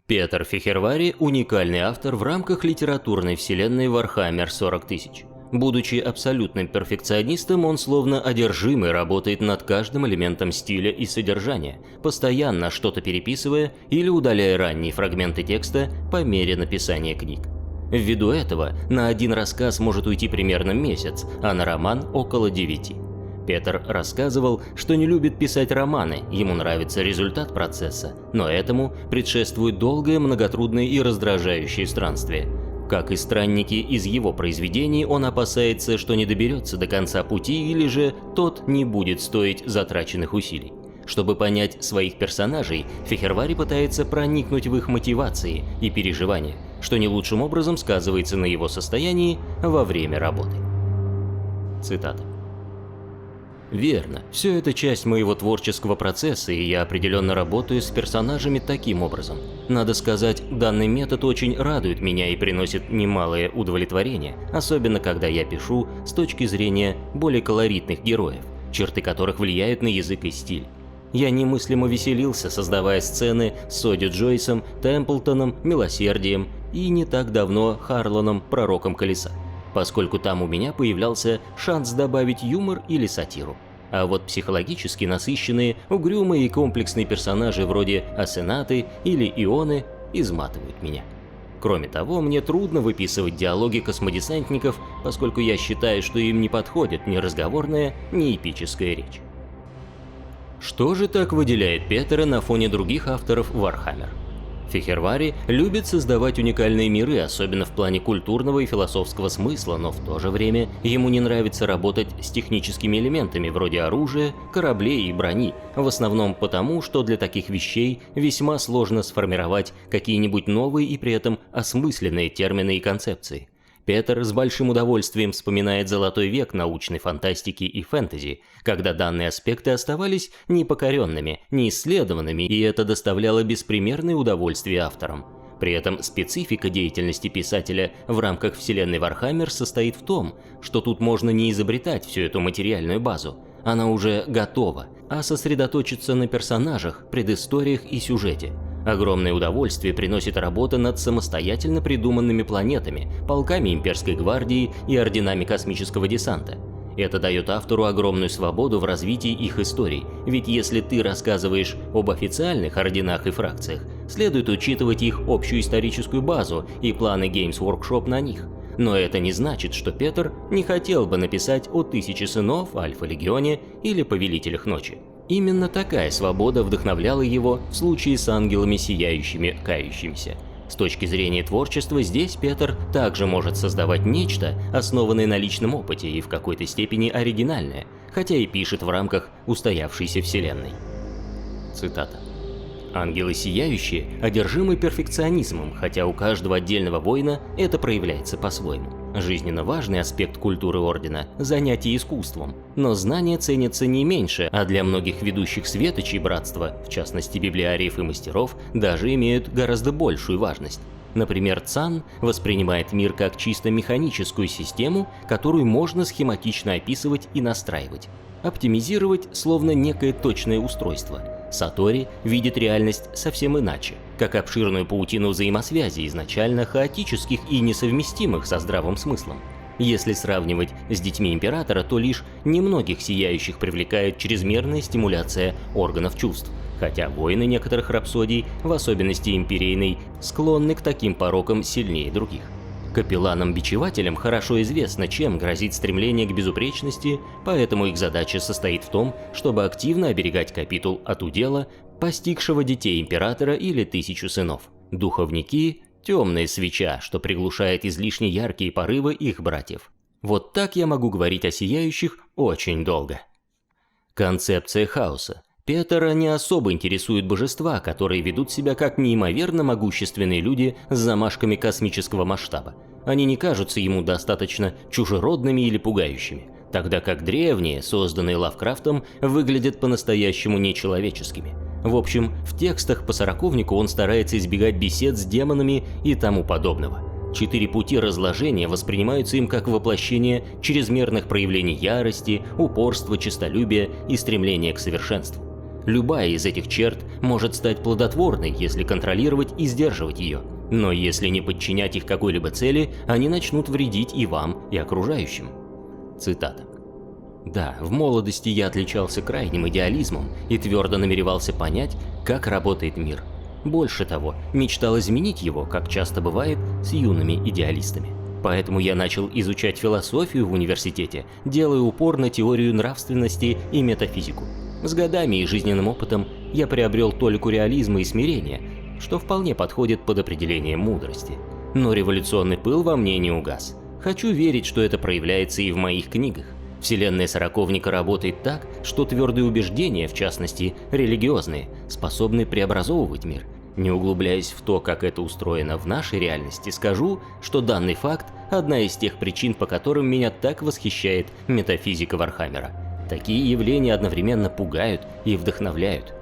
Петер Фехервари – уникальный автор в рамках литературной вселенной Warhammer 40 000. Будучи абсолютным перфекционистом, он словно одержимый работает над каждым элементом стиля и содержания, постоянно что-то переписывая или удаляя ранние фрагменты текста по мере написания книг. Ввиду этого на один рассказ может уйти примерно месяц, а на роман – около 9. Петер рассказывал, что не любит писать романы, ему нравится результат процесса, но этому предшествует долгое, многотрудное и раздражающее странствие. Как и странники из его произведений, он опасается, что не доберется до конца пути или же тот не будет стоить затраченных усилий. Чтобы понять своих персонажей, Фехервари пытается проникнуть в их мотивации и переживания, что не лучшим образом сказывается на его состоянии во время работы. Цитата. «Верно, все это часть моего творческого процесса, и я определенно работаю с персонажами таким образом. Надо сказать, данный метод очень радует меня и приносит немалое удовлетворение, особенно когда я пишу с точки зрения более колоритных героев, черты которых влияют на язык и стиль. Я немыслимо веселился, создавая сцены с Соди Джойсом, Темплтоном, Милосердием и не так давно Харланом, Пророком Колеса, поскольку там у меня появлялся шанс добавить юмор или сатиру. А вот психологически насыщенные, угрюмые и комплексные персонажи вроде Асенаты или Ионы изматывают меня. Кроме того, мне трудно выписывать диалоги космодесантников, поскольку я считаю, что им не подходит ни разговорная, ни эпическая речь». Что же так выделяет Петера на фоне других авторов Warhammer? Фехервари любит создавать уникальные миры, особенно в плане культурного и философского смысла, но в то же время ему не нравится работать с техническими элементами вроде оружия, кораблей и брони, в основном потому, что для таких вещей весьма сложно сформировать какие-нибудь новые и при этом осмысленные термины и концепции. Петер с большим удовольствием вспоминает золотой век научной фантастики и фэнтези, когда данные аспекты оставались непокоренными, неисследованными, и это доставляло беспримерное удовольствие авторам. При этом специфика деятельности писателя в рамках вселенной Warhammer состоит в том, что тут можно не изобретать всю эту материальную базу, она уже готова, а сосредоточиться на персонажах, предысториях и сюжете. Огромное удовольствие приносит работа над самостоятельно придуманными планетами, полками имперской гвардии и орденами космического десанта. Это дает автору огромную свободу в развитии их историй, ведь если ты рассказываешь об официальных орденах и фракциях, следует учитывать их общую историческую базу и планы Games Workshop на них. Но это не значит, что Петер не хотел бы написать о 1000 сынов, Альфа-легионе или Повелителях Ночи. Именно такая свобода вдохновляла его в случае с ангелами сияющими, кающимися. С точки зрения творчества, здесь Петер также может создавать нечто, основанное на личном опыте и в какой-то степени оригинальное, хотя и пишет в рамках устоявшейся вселенной. Цитата. «Ангелы сияющие одержимы перфекционизмом, хотя у каждого отдельного воина это проявляется по-своему. Жизненно важный аспект культуры Ордена – занятие искусством, но знания ценятся не меньше, а для многих ведущих светочей братства, в частности библиариев и мастеров, даже имеют гораздо большую важность. Например, Цан воспринимает мир как чисто механическую систему, которую можно схематично описывать и настраивать, оптимизировать словно некое точное устройство. Сатори видит реальность совсем иначе, как обширную паутину взаимосвязей, изначально хаотических и несовместимых со здравым смыслом. Если сравнивать с детьми Императора, то лишь немногих сияющих привлекает чрезмерная стимуляция органов чувств, хотя воины некоторых рапсодий, в особенности империйной, склонны к таким порокам сильнее других. Капелланам-бичевателям хорошо известно, чем грозит стремление к безупречности, поэтому их задача состоит в том, чтобы активно оберегать капитул от удела, постигшего детей Императора или 1000 сынов. Духовники – темная свеча, что приглушает излишне яркие порывы их братьев. Вот так я могу говорить о сияющих очень долго. Концепция хаоса. Петера не особо интересуют божества, которые ведут себя как неимоверно могущественные люди с замашками космического масштаба. Они не кажутся ему достаточно чужеродными или пугающими, тогда как древние, созданные Лавкрафтом, выглядят по-настоящему нечеловеческими. В общем, в текстах по Сороковнику он старается избегать бесед с демонами и тому подобного. 4 пути разложения воспринимаются им как воплощение чрезмерных проявлений ярости, упорства, честолюбия и стремления к совершенству. Любая из этих черт может стать плодотворной, если контролировать и сдерживать ее. Но если не подчинять их какой-либо цели, они начнут вредить и вам, и окружающим. Цитата. «Да, в молодости я отличался крайним идеализмом и твердо намеревался понять, как работает мир. Больше того, мечтал изменить его, как часто бывает с юными идеалистами. Поэтому я начал изучать философию в университете, делая упор на теорию нравственности и метафизику. С годами и жизненным опытом я приобрел толику реализма и смирения, что вполне подходит под определение мудрости. Но революционный пыл во мне не угас. Хочу верить, что это проявляется и в моих книгах. Вселенная Сороковника работает так, что твердые убеждения, в частности религиозные, способны преобразовывать мир. Не углубляясь в то, как это устроено в нашей реальности, скажу, что данный факт – одна из тех причин, по которым меня так восхищает метафизика Вархаммера. Такие явления одновременно пугают и вдохновляют.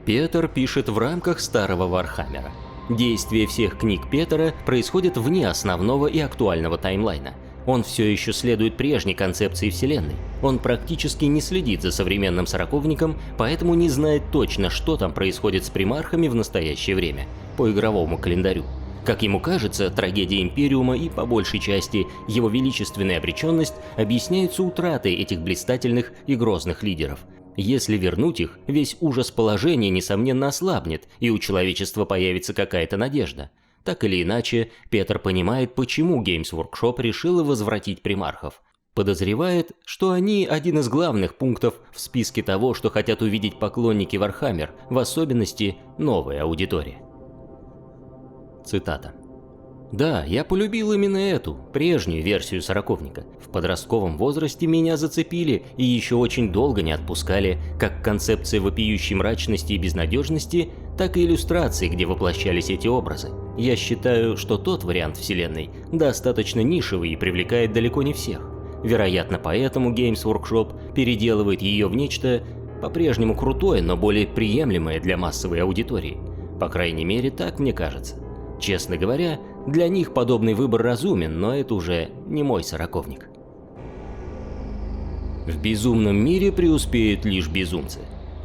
Петр пишет в рамках старого Вархаммера. Действие всех книг Петера происходит вне основного и актуального таймлайна. Он все еще следует прежней концепции Вселенной. Он практически не следит за современным Сороковником, поэтому не знает точно, что там происходит с примархами в настоящее время, по игровому календарю. Как ему кажется, трагедия Империума и, по большей части, его величественная обреченность объясняются утратой этих блистательных и грозных лидеров. Если вернуть их, весь ужас положения, несомненно, ослабнет, и у человечества появится какая-то надежда. Так или иначе, Петр понимает, почему Games Workshop решила возвратить примархов. Подозревает, что они один из главных пунктов в списке того, что хотят увидеть поклонники Warhammer, в особенности новая аудитория. Цитата. «Да, я полюбил именно эту, прежнюю версию Сороковника. В подростковом возрасте меня зацепили и еще очень долго не отпускали, как концепция вопиющей мрачности и безнадежности, так и иллюстрации, где воплощались эти образы. Я считаю, что тот вариант вселенной достаточно нишевый и привлекает далеко не всех. Вероятно, поэтому Games Workshop переделывает ее в нечто по-прежнему крутое, но более приемлемое для массовой аудитории. По крайней мере, так мне кажется. Честно говоря, для них подобный выбор разумен, но это уже не мой Сороковник». В безумном мире преуспеют лишь безумцы.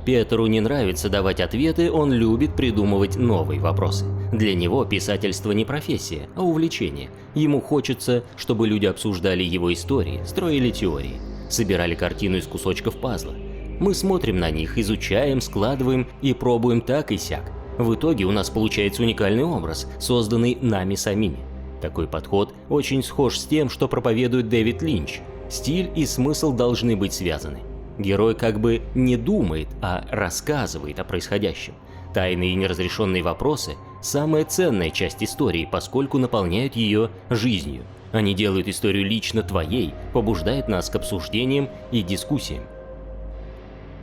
Петру не нравится давать ответы, он любит придумывать новые вопросы. Для него писательство не профессия, а увлечение. Ему хочется, чтобы люди обсуждали его истории, строили теории, собирали картину из кусочков пазла. Мы смотрим на них, изучаем, складываем и пробуем так и сяк. В итоге у нас получается уникальный образ, созданный нами самими. Такой подход очень схож с тем, что проповедует Дэвид Линч. Стиль и смысл должны быть связаны. Герой как бы не думает, а рассказывает о происходящем. Тайные и неразрешенные вопросы – самая ценная часть истории, поскольку наполняют ее жизнью. Они делают историю лично твоей, побуждают нас к обсуждениям и дискуссиям.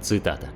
Цитата.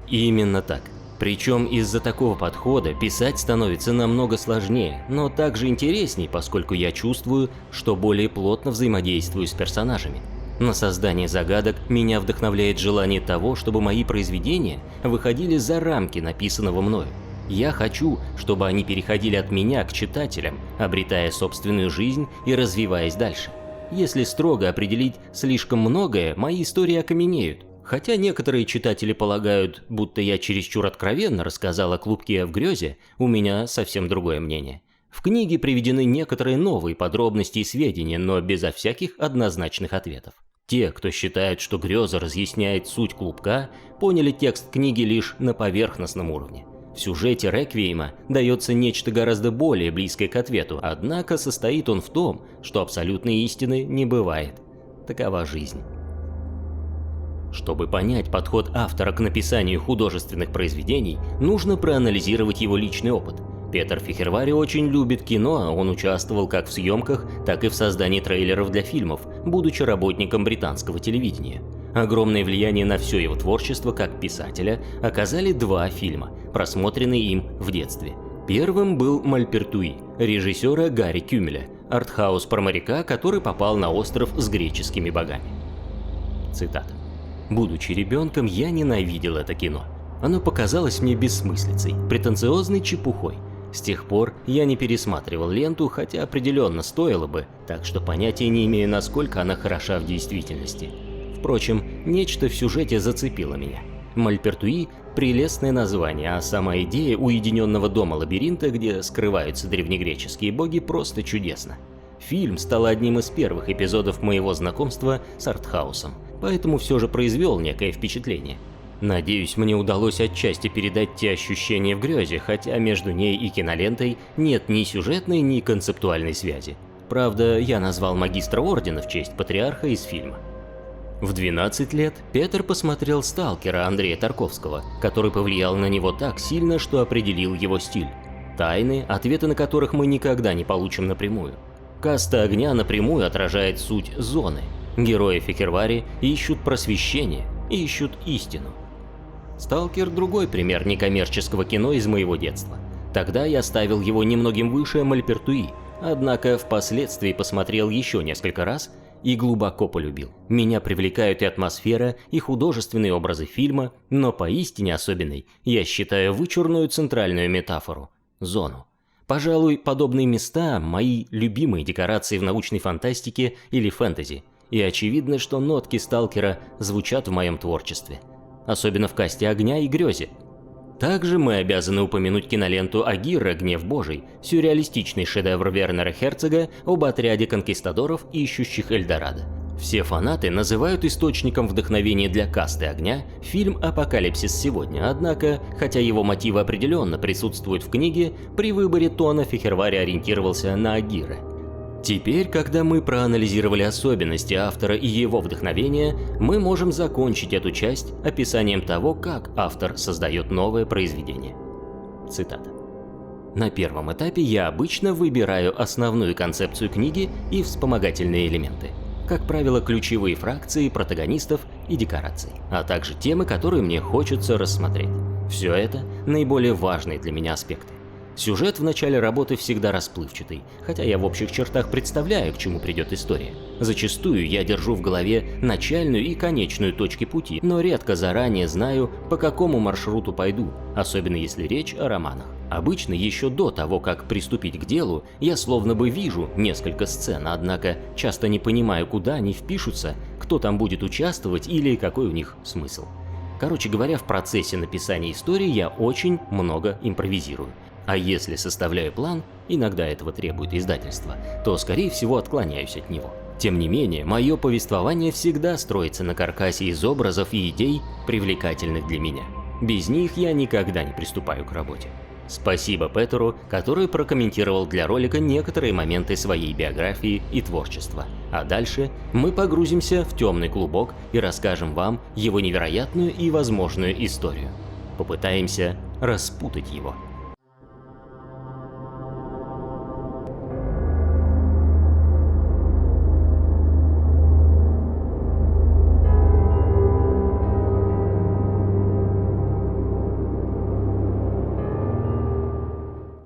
«Именно так. Причем из-за такого подхода писать становится намного сложнее, но также интересней, поскольку я чувствую, что более плотно взаимодействую с персонажами. На создание загадок меня вдохновляет желание того, чтобы мои произведения выходили за рамки написанного мною. Я хочу, чтобы они переходили от меня к читателям, обретая собственную жизнь и развиваясь дальше. Если строго определить слишком многое, мои истории окаменеют. Хотя некоторые читатели полагают, будто я чересчур откровенно рассказал о клубке в грезе, у меня совсем другое мнение. В книге приведены некоторые новые подробности и сведения, но безо всяких однозначных ответов. Те, кто считает, что греза разъясняет суть клубка, поняли текст книги лишь на поверхностном уровне. В сюжете Реквиема дается нечто гораздо более близкое к ответу, однако состоит он в том, что абсолютной истины не бывает. Такова жизнь. Чтобы понять подход автора к написанию художественных произведений, нужно проанализировать его личный опыт. Петр Фехервари очень любит кино, он участвовал как в съемках, так и в создании трейлеров для фильмов, будучи работником британского телевидения. Огромное влияние на все его творчество как писателя оказали два фильма, просмотренные им в детстве. Первым был «Мальпертуи» режиссера Гарри Кюмеля, артхаус про моряка, который попал на остров с греческими богами. Цитата. «Будучи ребенком, я ненавидел это кино. Оно показалось мне бессмыслицей, претенциозной чепухой. С тех пор я не пересматривал ленту, хотя определенно стоило бы, так что понятия не имею, насколько она хороша в действительности. Впрочем, нечто в сюжете зацепило меня. Мальпертуи – прелестное название, а сама идея уединенного дома-лабиринта, где скрываются древнегреческие боги, просто чудесна. Фильм стал одним из первых эпизодов моего знакомства с артхаусом, поэтому все же произвел некое впечатление. Надеюсь, мне удалось отчасти передать те ощущения в грёзе, хотя между ней и кинолентой нет ни сюжетной, ни концептуальной связи. Правда, я назвал магистра ордена в честь патриарха из фильма. В 12 лет Петр посмотрел «Сталкера» Андрея Тарковского, который повлиял на него так сильно, что определил его стиль. Тайны, ответы на которых мы никогда не получим напрямую. «Каста огня» напрямую отражает суть зоны. Герои Фекервари ищут просвещение, ищут истину. «Сталкер» — другой пример некоммерческого кино из моего детства. Тогда я ставил его немногим выше Мальпертуи, однако впоследствии посмотрел еще несколько раз и глубоко полюбил. Меня привлекают и атмосфера, и художественные образы фильма, но поистине особенной я считаю вычурную центральную метафору – зону. Пожалуй, подобные места – мои любимые декорации в научной фантастике или фэнтези, и очевидно, что нотки «Сталкера» звучат в моем творчестве. Особенно в «Касте огня» и «Грёзе». Также мы обязаны упомянуть киноленту «Агирре. Гнев Божий», сюрреалистичный шедевр Вернера Херцога об отряде конкистадоров, ищущих Эльдорадо. Все фанаты называют источником вдохновения для «Касты огня» фильм «Апокалипсис сегодня», однако, хотя его мотивы определенно присутствуют в книге, при выборе тона Фекервари ориентировался на «Агирре». Теперь, когда мы проанализировали особенности автора и его вдохновения, мы можем закончить эту часть описанием того, как автор создает новое произведение. Цитата. На первом этапе я обычно выбираю основную концепцию книги и вспомогательные элементы. Как правило, ключевые фракции, протагонистов и декораций, а также темы, которые мне хочется рассмотреть. Все это наиболее важные для меня аспекты. Сюжет в начале работы всегда расплывчатый, хотя я в общих чертах представляю, к чему придет история. Зачастую я держу в голове начальную и конечную точки пути, но редко заранее знаю, по какому маршруту пойду, особенно если речь о романах. Обычно еще до того, как приступить к делу, я словно бы вижу несколько сцен, однако часто не понимаю, куда они впишутся, кто там будет участвовать или какой у них смысл. Короче говоря, в процессе написания истории я очень много импровизирую. А если составляю план, иногда этого требует издательство, то, скорее всего, отклоняюсь от него. Тем не менее, мое повествование всегда строится на каркасе из образов и идей, привлекательных для меня. Без них я никогда не приступаю к работе. Спасибо Петеру, который прокомментировал для ролика некоторые моменты своей биографии и творчества. А дальше мы погрузимся в темный клубок и расскажем вам его невероятную и возможную историю. Попытаемся распутать его.